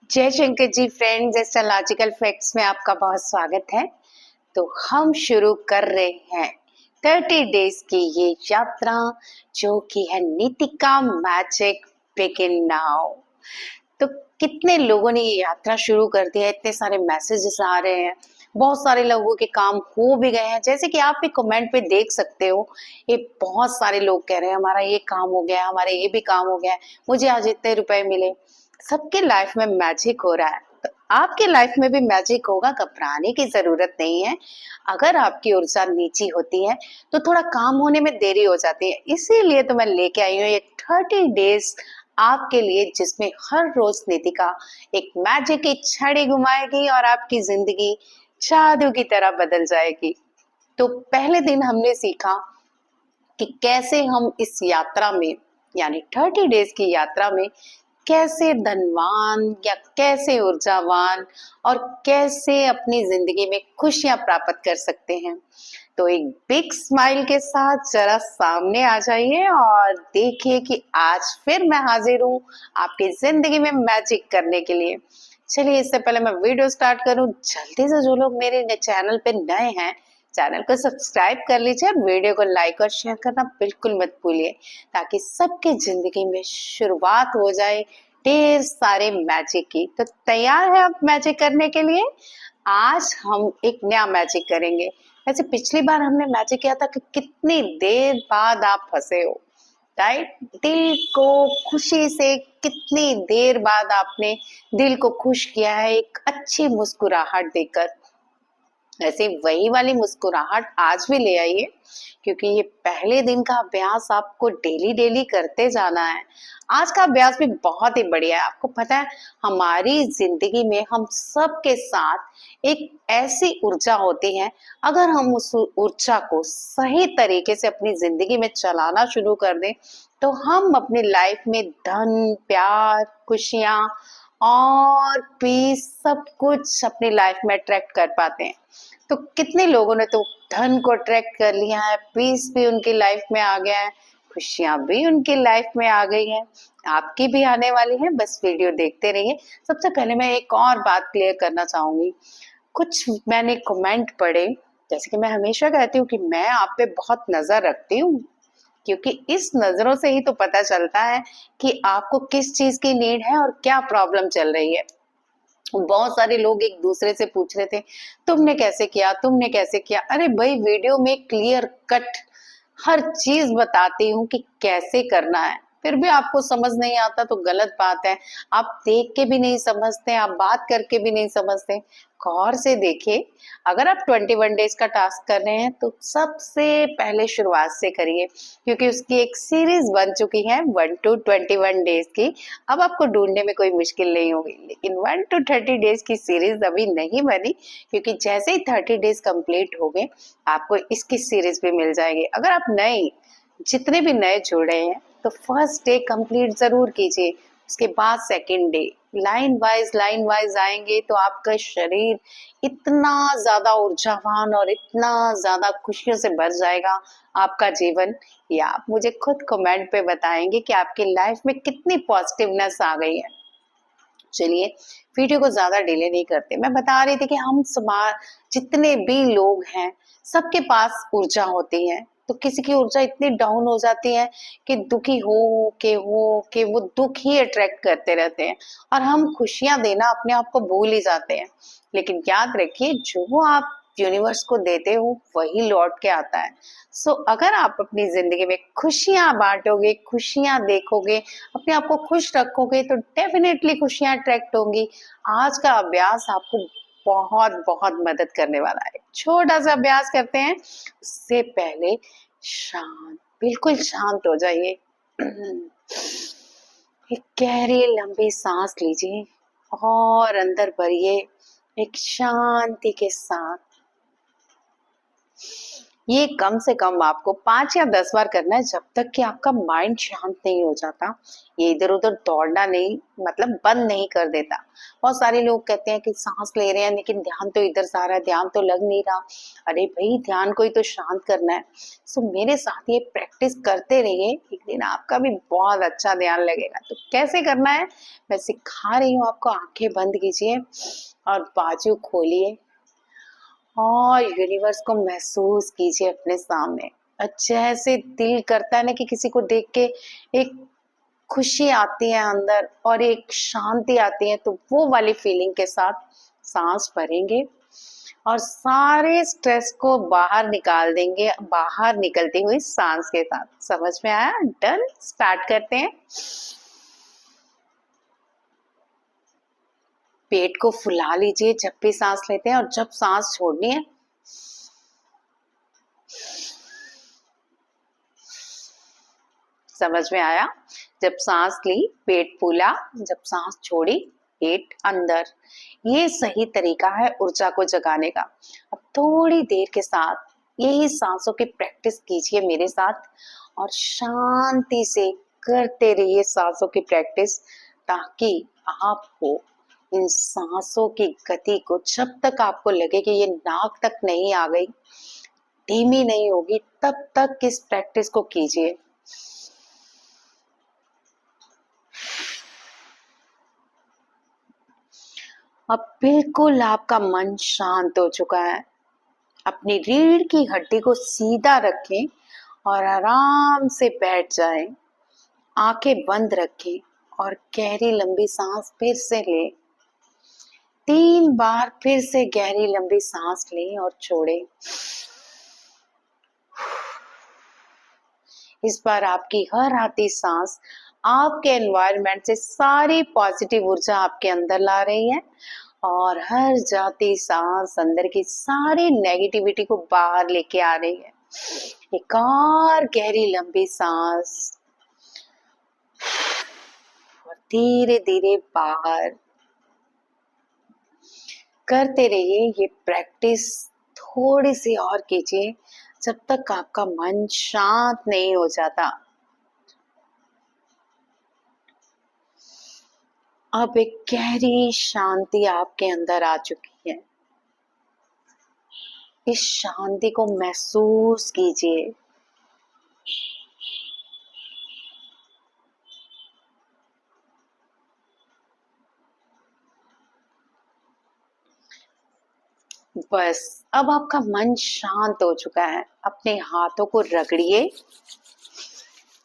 जय Shankar ji friends, astrological facts में आपका बहुत स्वागत है। तो हम शुरू कर रहे हैं 30 डेज की ये यात्रा जो कि है नीतिका मैजिक बिगिन नाउ। तो कितने लोगों ने ये यात्रा शुरू कर दी है, इतने सारे मैसेजेस आ रहे हैं, बहुत सारे लोगों के काम हो भी गए हैं। जैसे कि आप भी कमेंट पे देख सकते हो, ये बहुत सारे लोग कह रहे हैं हमारा ये काम हो गया, हमारे ये भी काम हो गया, मुझे आज इतने रुपए मिले। सबके लाइफ में मैजिक हो रहा है, तो आपके लाइफ में भी मैजिक होगा, घबराने की जरूरत नहीं है। अगर आपकी ऊर्जा नीची होती है तो थोड़ा काम होने में देरी हो जाती है, इसीलिए तो मैं लेके आई हूँ ये 30 डेज आपके लिए, जिसमें हर रोज नितिका एक मैजिक की छड़ी घुमाएगी और आपकी जिंदगी जादू की तरह बदल जाएगी। तो पहले दिन हमने सीखा कि कैसे हम इस यात्रा में, यानी 30 डेज की यात्रा में, कैसे धनवान या कैसे ऊर्जावान और कैसे अपनी जिंदगी में खुशियां प्राप्त कर सकते हैं। तो एक बिग स्माइल के साथ जरा सामने आ जाइए और देखिए कि आज फिर मैं हाजिर हूँ आपकी जिंदगी में मैजिक करने के लिए। चलिए, इससे पहले मैं वीडियो स्टार्ट करूं, जल्दी से जो लोग मेरे चैनल पे नए हैं, चैनल को सब्सक्राइब कर लीजिए और वीडियो को लाइक और शेयर करना बिल्कुल मत भूलिए, ताकि सबके जिंदगी में शुरुआत हो जाए ढेर सारे मैजिक की। तो तैयार है आप मैजिक करने के लिए? आज हम एक नया मैजिक करेंगे। वैसे पिछली बार हमने मैजिक किया था कि कितनी देर बाद आप फंसे हो, राइट? दिल को खुशी से कितनी देर बाद आपने दिल को खुश किया है एक अच्छी मुस्कुराहट देकर। ऐसे वही वाली मुस्कुराहट आज भी ले आइए, क्योंकि ये पहले दिन का अभ्यास आपको डेली डेली करते जाना है। आज का अभ्यास भी बहुत ही बढ़िया है। आपको पता है, हमारी जिंदगी में हम सब के साथ एक ऐसी ऊर्जा होती है, अगर हम उस ऊर्जा को सही तरीके से अपनी जिंदगी में चलाना शुरू कर दें तो हम अपनी लाइफ में धन, प्यार, खुशियां और पीस सब कुछ अपनी लाइफ में अट्रैक्ट कर पाते हैं। तो कितने लोगों ने तो धन को अट्रैक्ट कर लिया है, पीस भी उनकी लाइफ में आ गया है, खुशियां भी उनकी लाइफ में आ गई है, आपकी भी आने वाली है। बस वीडियो देखते रहिए। सबसे पहले मैं एक और बात क्लियर करना चाहूंगी। कुछ मैंने कमेंट पढ़े, जैसे कि मैं हमेशा कहती हूँ कि मैं आप पे बहुत नजर रखती हूँ, क्योंकि इस नजरों से ही तो पता चलता है कि आपको किस चीज की नीड है और क्या प्रॉब्लम चल रही है। बहुत सारे लोग एक दूसरे से पूछ रहे थे, तुमने कैसे किया, तुमने कैसे किया। अरे भाई, वीडियो में क्लियर कट हर चीज बताती हूँ कि कैसे करना है, फिर भी आपको समझ नहीं आता तो गलत बात है। आप देख के भी नहीं समझते, आप बात करके भी नहीं समझते। गौर से देखिए। अगर आप 21 डेज का टास्क कर रहे हैं तो सबसे पहले शुरुआत से करिए, क्योंकि उसकी एक सीरीज बन चुकी है 1 to 21 डेज की। अब आपको ढूंढने में कोई मुश्किल नहीं होगी। लेकिन 1 to 30 डेज की सीरीज अभी नहीं बनी, क्योंकि जैसे ही 30 डेज कंप्लीट हो गए आपको इसकी सीरीज भी मिल जाएगी। अगर आप नए, जितने भी नए जुड़ रहे हैं, तो फर्स्ट डे कंप्लीट जरूर कीजिए, उसके बाद सेकंड डे लाइन वाइज आएंगे तो आपका शरीर इतना ज्यादा ऊर्जावान और इतना ज्यादा खुशियों से भर जाएगा, आपका जीवन। या आप मुझे खुद कमेंट पे बताएंगे कि आपकी लाइफ में कितनी पॉजिटिवनेस आ गई है। चलिए, वीडियो को ज्यादा डिले नहीं करते। मैं बता रही थी कि हम समाज, जितने भी लोग हैं, सबके पास ऊर्जा होती है। तो किसी की ऊर्जा इतनी डाउन हो जाती है कि दुखी हो के वो दुख ही अट्रैक्ट करते रहते हैं, और हम खुशियां देना अपने आप को भूल ही जाते हैं। लेकिन याद रखिए, जो आप यूनिवर्स को देते हो वही लौट के आता है। सो अगर आप अपनी जिंदगी में खुशियां बांटोगे, खुशियां देखोगे, अपने आप को खुश रखोगे, तो डेफिनेटली खुशियां अट्रैक्ट होंगी। आज का अभ्यास आपको बहुत बहुत मदद करने वाला है। छोटा सा अभ्यास करते हैं। उससे पहले शांत, बिल्कुल शांत हो जाइए। एक गहरी लंबी सांस लीजिए और अंदर भरिए एक शांति के साथ। ये कम से कम आपको 5 या 10 बार करना है, जब तक कि आपका माइंड शांत नहीं हो जाता। ये इधर उधर दौड़ना नहीं, मतलब बंद नहीं कर देता। बहुत सारे लोग कहते हैं कि सांस ले रहे हैं लेकिन ध्यान तो इधर से आ रहा है, ध्यान तो लग नहीं रहा। अरे भाई, ध्यान को ही तो शांत करना है। सो मेरे साथ ये प्रैक्टिस करते रहिए, एक दिन आपका भी बहुत अच्छा ध्यान लगेगा। तो कैसे करना है मैं सिखा रही हूँ आपको। आंखें बंद कीजिए और बाजू खोलिए और यूनिवर्स को महसूस कीजिए अपने सामने। और जैसे दिल करता है ना कि किसी को देख के एक खुशी आती है अंदर और एक शांति आती है, तो वो वाली फीलिंग के साथ सांस भरेंगे और सारे स्ट्रेस को बाहर निकाल देंगे, बाहर निकलती हुई सांस के साथ। समझ में आया? डन। स्टार्ट करते हैं। पेट को फुला लीजिए जब भी सांस लेते हैं, और जब सांस छोड़नी है समझ में आया? जब सांस ली पेट फूला, जब सांस छोड़ी पेट अंदर। ये सही तरीका है ऊर्जा को जगाने का। अब थोड़ी देर के साथ यही सांसों की प्रैक्टिस कीजिए मेरे साथ और शांति से करते रहिए सांसों की प्रैक्टिस, ताकि आपको इन सांसों की गति को, जब तक आपको लगे कि ये नाक तक नहीं आ गई, धीमी नहीं होगी, तब तक इस प्रैक्टिस को कीजिए। अब बिल्कुल आपका मन शांत हो चुका है। अपनी रीढ़ की हड्डी को सीधा रखें और आराम से बैठ जाएं। आंखें बंद रखें और गहरी लंबी सांस फिर से लें। 3 बार फिर से गहरी लंबी सांस लें और छोड़ें। इस बार आपकी हर आती सांस आपके एनवायरनमेंट से सारी पॉजिटिव ऊर्जा आपके अंदर ला रही है और हर जाती सांस अंदर की सारी नेगेटिविटी को बाहर लेके आ रही है। एक और गहरी लंबी सांस और धीरे धीरे बाहर। करते रहिए ये प्रैक्टिस, थोड़ी सी और कीजिए जब तक आपका मन शांत नहीं हो जाता। अब एक गहरी शांति आपके अंदर आ चुकी है। इस शांति को महसूस कीजिए। बस अब आपका मन शांत हो चुका है। अपने हाथों को रगड़िए,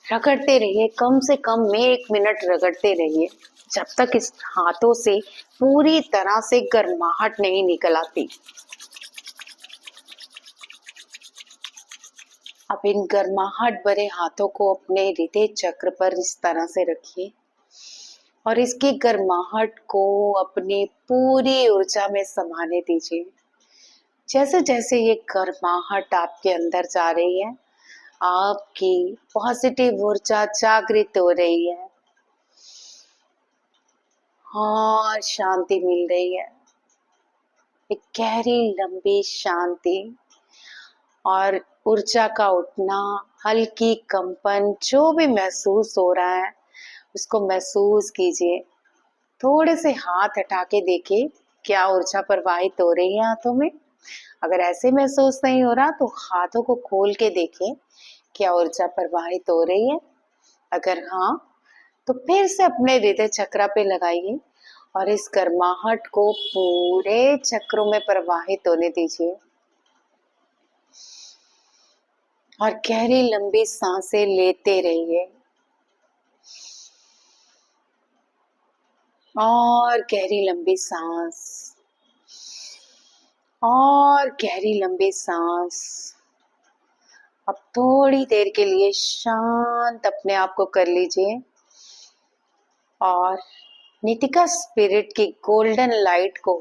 रगड़ते रहिए, कम से कम में 1 मिनट रगड़ते रहिए, जब तक इस हाथों से पूरी तरह से गर्माहट नहीं निकल आती। अब इन गर्माहट भरे हाथों को अपने हृदय चक्र पर इस तरह से रखिए और इसकी गर्माहट को अपनी पूरी ऊर्जा में समाने दीजिए। जैसे जैसे ये गर्माहट आपके अंदर जा रही है, आपकी पॉजिटिव ऊर्जा जागृत हो रही है और शांति मिल रही है। एक गहरी लंबी शांति और ऊर्जा का उठना, हल्की कंपन जो भी महसूस हो रहा है उसको महसूस कीजिए। थोड़े से हाथ हटा के देखिए क्या ऊर्जा प्रवाहित हो रही है हाथों में। अगर ऐसे महसूस नहीं हो रहा तो हाथों को खोल के देखिए क्या ऊर्जा प्रवाहित हो रही है। अगर हाँ, तो फिर से अपने हृदय चक्र पे लगाइए और इस गर्माहट को पूरे चक्रों में प्रवाहित होने दीजिए और गहरी लंबी सांसें लेते रहिए और गहरी लंबी सांस और गहरी लंबी सांस। अब थोड़ी देर के लिए शांत अपने आप को कर लीजिए और नितिका स्पिरिट की गोल्डन लाइट को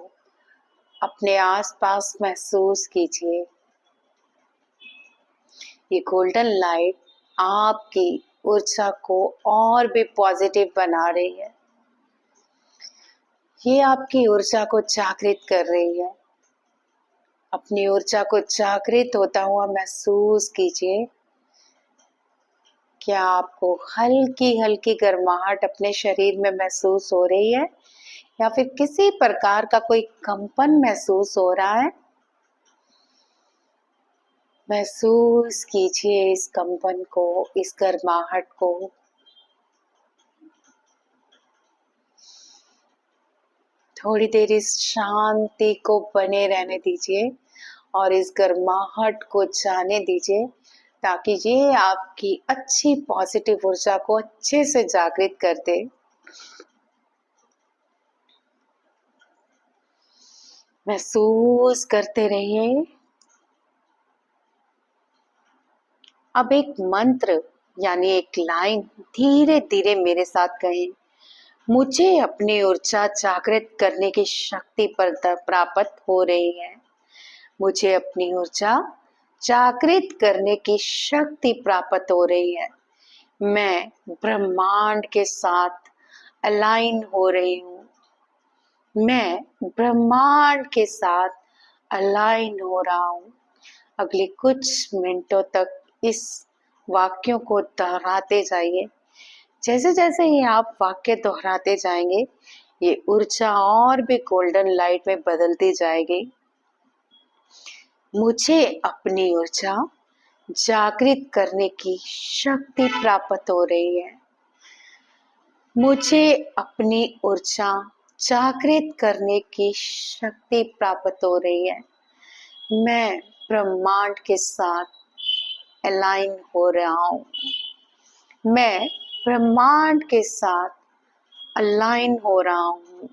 अपने आसपास महसूस कीजिए। ये गोल्डन लाइट आपकी ऊर्जा को और भी पॉजिटिव बना रही है। ये आपकी ऊर्जा को जागृत कर रही है अपनी ऊर्जा को जागृत होता हुआ महसूस कीजिए। क्या आपको हल्की हल्की गर्माहट अपने शरीर में महसूस हो रही है या फिर किसी प्रकार का कोई कंपन महसूस हो रहा है? महसूस कीजिए इस कंपन को, इस गर्माहट को। थोड़ी देर इस शांति को बने रहने दीजिए और इस गर्माहट को जाने दीजिए, ताकि ये आपकी अच्छी पॉजिटिव ऊर्जा को अच्छे से जागृत कर दे। महसूस करते रहिए। अब एक मंत्र यानी एक लाइन धीरे धीरे मेरे साथ कहें। मुझे अपनी ऊर्जा जागृत करने की शक्ति प्राप्त हो रही है। मुझे अपनी ऊर्जा जागृत करने की शक्ति प्राप्त हो रही है। मैं ब्रह्मांड के साथ अलाइन हो रही हूँ। मैं ब्रह्मांड के साथ अलाइन हो रहा हूँ। अगले कुछ मिनटों तक इस वाक्यों को दोहराते जाइए। जैसे जैसे ही आप वाक्य दोहराते जाएंगे, ये ऊर्जा और भी गोल्डन लाइट में बदलती जाएगी। मुझे अपनी ऊर्जा जागृत करने की शक्ति प्राप्त हो रही है। मुझे अपनी ऊर्जा जागृत करने की शक्ति प्राप्त हो रही है। मैं ब्रह्मांड के साथ अलाइन हो रहा हूँ। मैं ब्रह्मांड के साथ अलाइन हो रहा हूँ।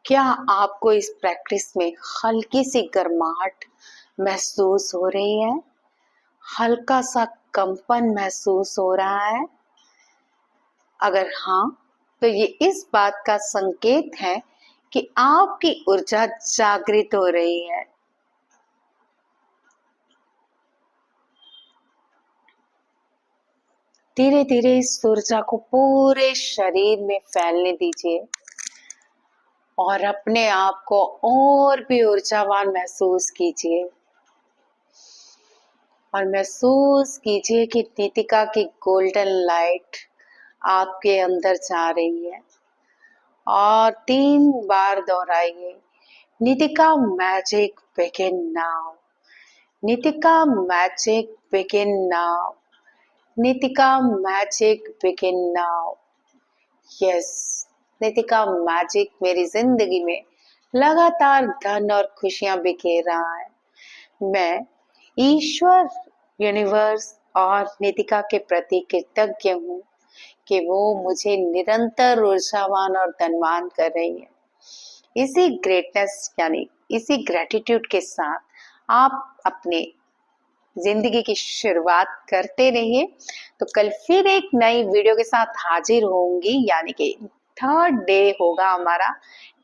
क्या आपको इस प्रैक्टिस में हल्की सी गर्माहट महसूस हो रही है? हल्का सा कंपन महसूस हो रहा है? अगर हाँ, तो ये इस बात का संकेत है कि आपकी ऊर्जा जागृत हो रही है। धीरे धीरे इस ऊर्जा को पूरे शरीर में फैलने दीजिए और अपने आप को और भी ऊर्जावान महसूस कीजिए। और महसूस कीजिए कि नीतिका की गोल्डन लाइट आपके अंदर जा रही है। और 3 बार दोहराइए, Neetika magic begin now. Neetika magic begin now. Neetika magic begin now. Yes, Neetika magic मेरी जिंदगी में लगातार धन और खुशियां बिखेर रहा है। मैं ईश्वर, यूनिवर्स और नीतिका के प्रति कृतज्ञ हूँ कि वो मुझे निरंतर ऊर्जावान और धनवान कर रही है। इसी ग्रेटनेस यानी इसी ग्रेटिट्यूड के साथ आप अपने जिंदगी की शुरुआत करते रहिए। तो कल फिर एक नई वीडियो के साथ हाजिर होंगी, यानी कि 3rd डे होगा हमारा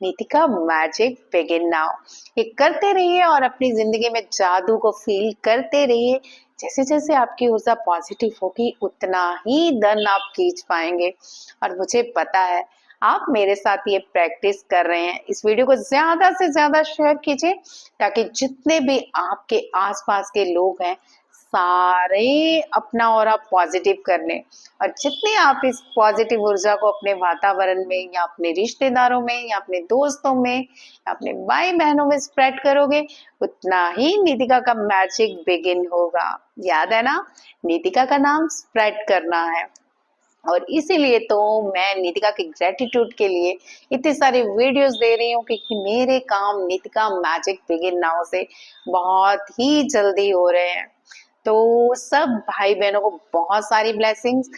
नीतिका मैजिक बिगिन नाउ। ये करते रहिए और अपनी जिंदगी में जादू को फील करते रहिए। जैसे जैसे आपकी ऊर्जा पॉजिटिव होगी, उतना ही धन आप खींच पाएंगे। और मुझे पता है आप मेरे साथ ये प्रैक्टिस कर रहे हैं। इस वीडियो को ज्यादा से ज्यादा शेयर कीजिए, ताकि जितने भी आपके आसपास के लोग हैं सारे अपना ऑरा पॉजिटिव कर लें। और जितने आप इस पॉजिटिव ऊर्जा को अपने वातावरण में या अपने रिश्तेदारों में या अपने दोस्तों में या अपने भाई बहनों में स्प्रेड करोगे, उतना ही नीतिका का मैजिक बिगिन होगा। याद है ना, नीतिका का नाम स्प्रेड करना है। और इसीलिए तो मैं नीतिका के ग्रेटिट्यूड के लिए इतने सारे वीडियोस दे रही हूँ, क्योंकि मेरे काम नीतिका मैजिक बिगिन नाउ से बहुत ही जल्दी हो रहे हैं। तो सब भाई बहनों को बहुत सारी ब्लेसिंग्स,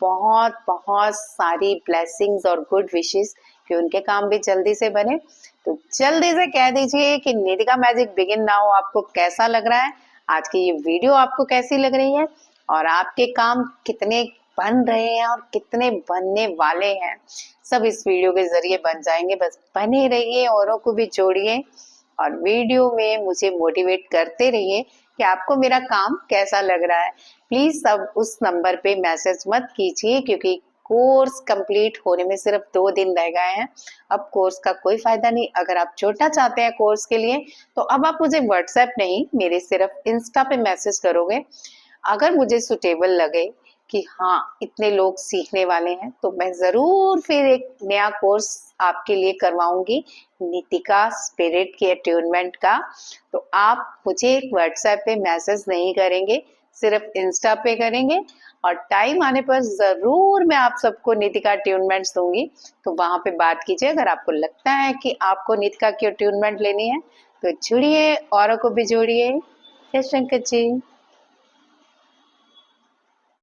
बहुत बहुत सारी ब्लेसिंग्स और गुड विशेस कि उनके काम भी जल्दी से बने। तो जल्दी से कह दीजिए कि नीतिका मैजिक बिगिन नाउ आपको कैसा लग रहा है, आज की ये वीडियो आपको कैसी लग रही है, और आपके काम कितने बन रहे हैं और कितने बनने वाले हैं, सब इस वीडियो के जरिए बन जाएंगे। बस बने रहिए, औरों को भी जोड़िए और वीडियो में मुझे मोटिवेट करते रहिए कि आपको मेरा काम कैसा लग रहा है। प्लीज सब उस नंबर पे मैसेज मत कीजिए, क्योंकि कोर्स कंप्लीट होने में सिर्फ 2 दिन रह गए हैं। अब कोर्स का कोई फायदा नहीं। अगर आप जुड़ना चाहते हैं कोर्स के लिए तो अब आप मुझे व्हाट्सएप नहीं, मेरे सिर्फ इंस्टा पे मैसेज करोगे। अगर मुझे सुटेबल लगे कि हाँ इतने लोग सीखने वाले हैं तो मैं जरूर फिर एक नया कोर्स आपके लिए करवाऊंगी नीतिका स्पिरिट के अट्यूनमेंट का। तो आप मुझे व्हाट्सएप पे मैसेज नहीं करेंगे, सिर्फ इंस्टा पे करेंगे और टाइम आने पर जरूर मैं आप सबको नीतिका अट्यूनमेंट्स दूंगी। तो वहां पे बात कीजिए। अगर आपको लगता है कि आपको नीतिका की अट्यूनमेंट लेनी है तो जुड़िए, औरों को भी जोड़िए। जय शंकर जी।